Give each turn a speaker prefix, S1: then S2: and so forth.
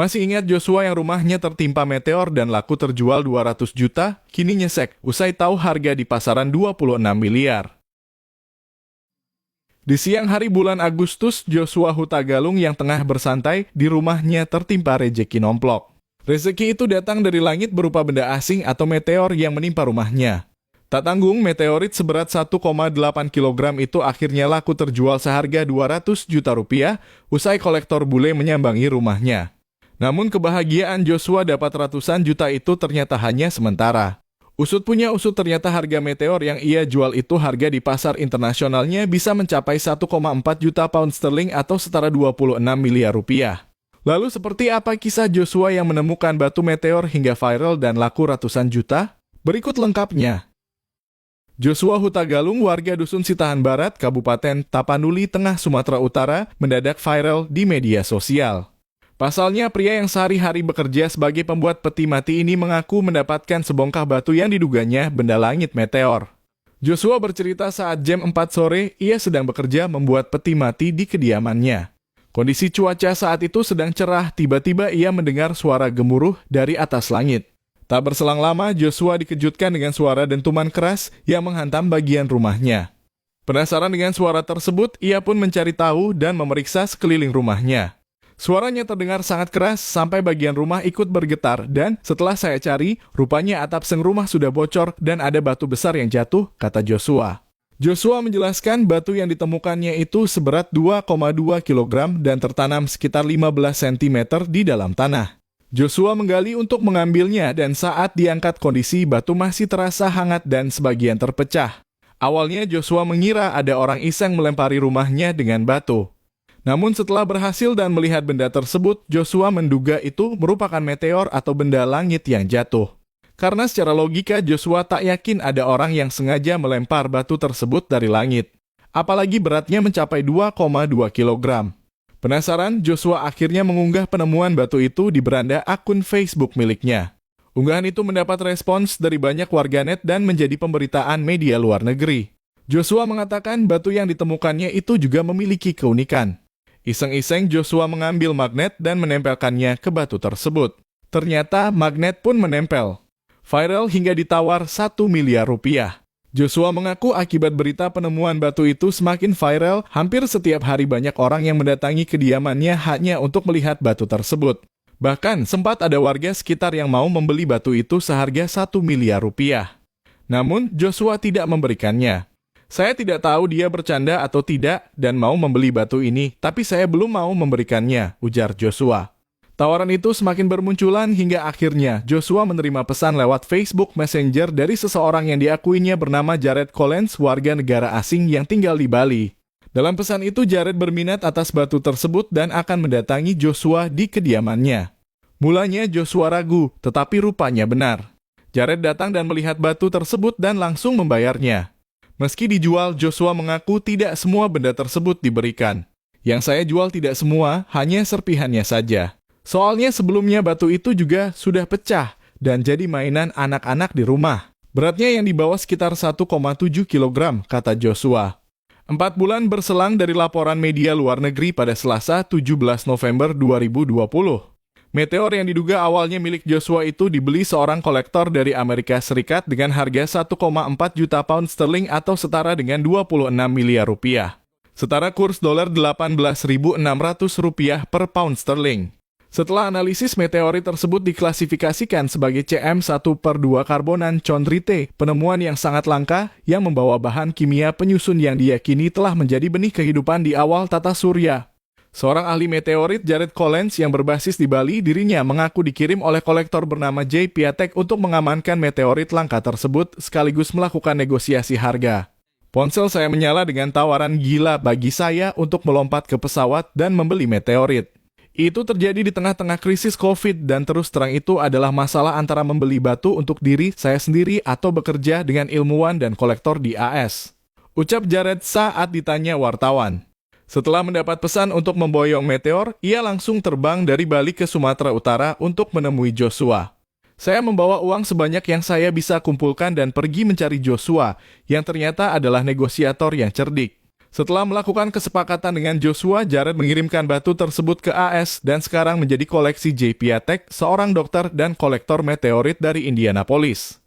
S1: Masih ingat Joshua yang rumahnya tertimpa meteor dan laku terjual 200 juta? Kini nyesek, usai tahu harga di pasaran 26 miliar. Di siang hari bulan Agustus, Joshua Hutagalung yang tengah bersantai di rumahnya tertimpa rejeki nomplok. Rezeki itu datang dari langit berupa benda asing atau meteor yang menimpa rumahnya. Tak tanggung, meteorit seberat 1,8 kg itu akhirnya laku terjual seharga 200 juta rupiah usai kolektor bule menyambangi rumahnya. Namun kebahagiaan Joshua dapat ratusan juta itu ternyata hanya sementara. Usut punya usut, ternyata harga meteor yang ia jual itu harga di pasar internasionalnya bisa mencapai 1,4 juta pound sterling atau setara 26 miliar rupiah. Lalu seperti apa kisah Joshua yang menemukan batu meteor hingga viral dan laku ratusan juta? Berikut lengkapnya. Joshua Hutagalung, warga Dusun Sitahan Barat, Kabupaten Tapanuli, Tengah Sumatera Utara, mendadak viral di media sosial. Pasalnya, pria yang sehari-hari bekerja sebagai pembuat peti mati ini mengaku mendapatkan sebongkah batu yang diduganya benda langit meteor. Joshua bercerita saat jam 4 sore, ia sedang bekerja membuat peti mati di kediamannya. Kondisi cuaca saat itu sedang cerah, tiba-tiba ia mendengar suara gemuruh dari atas langit. Tak berselang lama, Joshua dikejutkan dengan suara dentuman keras yang menghantam bagian rumahnya. Penasaran dengan suara tersebut, ia pun mencari tahu dan memeriksa sekeliling rumahnya. Suaranya terdengar sangat keras sampai bagian rumah ikut bergetar dan setelah saya cari, rupanya atap seng rumah sudah bocor dan ada batu besar yang jatuh, kata Joshua. Joshua menjelaskan batu yang ditemukannya itu seberat 2,2 kg dan tertanam sekitar 15 cm di dalam tanah. Joshua menggali untuk mengambilnya dan saat diangkat kondisi batu masih terasa hangat dan sebagian terpecah. Awalnya Joshua mengira ada orang iseng melempari rumahnya dengan batu. Namun setelah berhasil dan melihat benda tersebut, Joshua menduga itu merupakan meteor atau benda langit yang jatuh. Karena secara logika Joshua tak yakin ada orang yang sengaja melempar batu tersebut dari langit. Apalagi beratnya mencapai 2,2 kg. Penasaran, Joshua akhirnya mengunggah penemuan batu itu di beranda akun Facebook miliknya. Unggahan itu mendapat respons dari banyak warganet dan menjadi pemberitaan media luar negeri. Joshua mengatakan batu yang ditemukannya itu juga memiliki keunikan. Iseng-iseng Joshua mengambil magnet dan menempelkannya ke batu tersebut. Ternyata magnet pun menempel. Viral hingga ditawar 1 miliar rupiah. Joshua mengaku akibat berita penemuan batu itu semakin viral, hampir setiap hari banyak orang yang mendatangi kediamannya hanya untuk melihat batu tersebut. Bahkan sempat ada warga sekitar yang mau membeli batu itu seharga 1 miliar rupiah. Namun Joshua tidak memberikannya. Saya tidak tahu dia bercanda atau tidak dan mau membeli batu ini, tapi saya belum mau memberikannya, ujar Joshua. Tawaran itu semakin bermunculan hingga akhirnya Joshua menerima pesan lewat Facebook Messenger dari seseorang yang diakuinya bernama Jared Collins, warga negara asing yang tinggal di Bali. Dalam pesan itu, Jared berminat atas batu tersebut dan akan mendatangi Joshua di kediamannya. Mulanya Joshua ragu, tetapi rupanya benar. Jared datang dan melihat batu tersebut dan langsung membayarnya. Meski dijual, Joshua mengaku tidak semua benda tersebut diberikan. Yang saya jual tidak semua, hanya serpihannya saja. Soalnya sebelumnya batu itu juga sudah pecah dan jadi mainan anak-anak di rumah. Beratnya yang dibawa sekitar 1,7 kg, kata Joshua. 4 bulan berselang dari laporan media luar negeri pada Selasa 17 November 2020. Meteor yang diduga awalnya milik Joshua itu dibeli seorang kolektor dari Amerika Serikat dengan harga 1,4 juta pound sterling atau setara dengan 26 miliar rupiah. Setara kurs dolar 18.600 rupiah per pound sterling. Setelah analisis, meteorit tersebut diklasifikasikan sebagai CM1/2 karbonan chondrite, penemuan yang sangat langka yang membawa bahan kimia penyusun yang diyakini telah menjadi benih kehidupan di awal tata surya. Seorang ahli meteorit, Jared Collins, yang berbasis di Bali, dirinya mengaku dikirim oleh kolektor bernama Jay Piatek untuk mengamankan meteorit langka tersebut sekaligus melakukan negosiasi harga. Ponsel saya menyala dengan tawaran gila bagi saya untuk melompat ke pesawat dan membeli meteorit. Itu terjadi di tengah-tengah krisis COVID dan terus terang itu adalah masalah antara membeli batu untuk diri saya sendiri atau bekerja dengan ilmuwan dan kolektor di AS. Ucap Jared saat ditanya wartawan. Setelah mendapat pesan untuk memboyong meteor, ia langsung terbang dari Bali ke Sumatera Utara untuk menemui Joshua. Saya membawa uang sebanyak yang saya bisa kumpulkan dan pergi mencari Joshua, yang ternyata adalah negosiator yang cerdik. Setelah melakukan kesepakatan dengan Joshua, Jared mengirimkan batu tersebut ke AS dan sekarang menjadi koleksi J. Piatek, seorang dokter dan kolektor meteorit dari Indianapolis.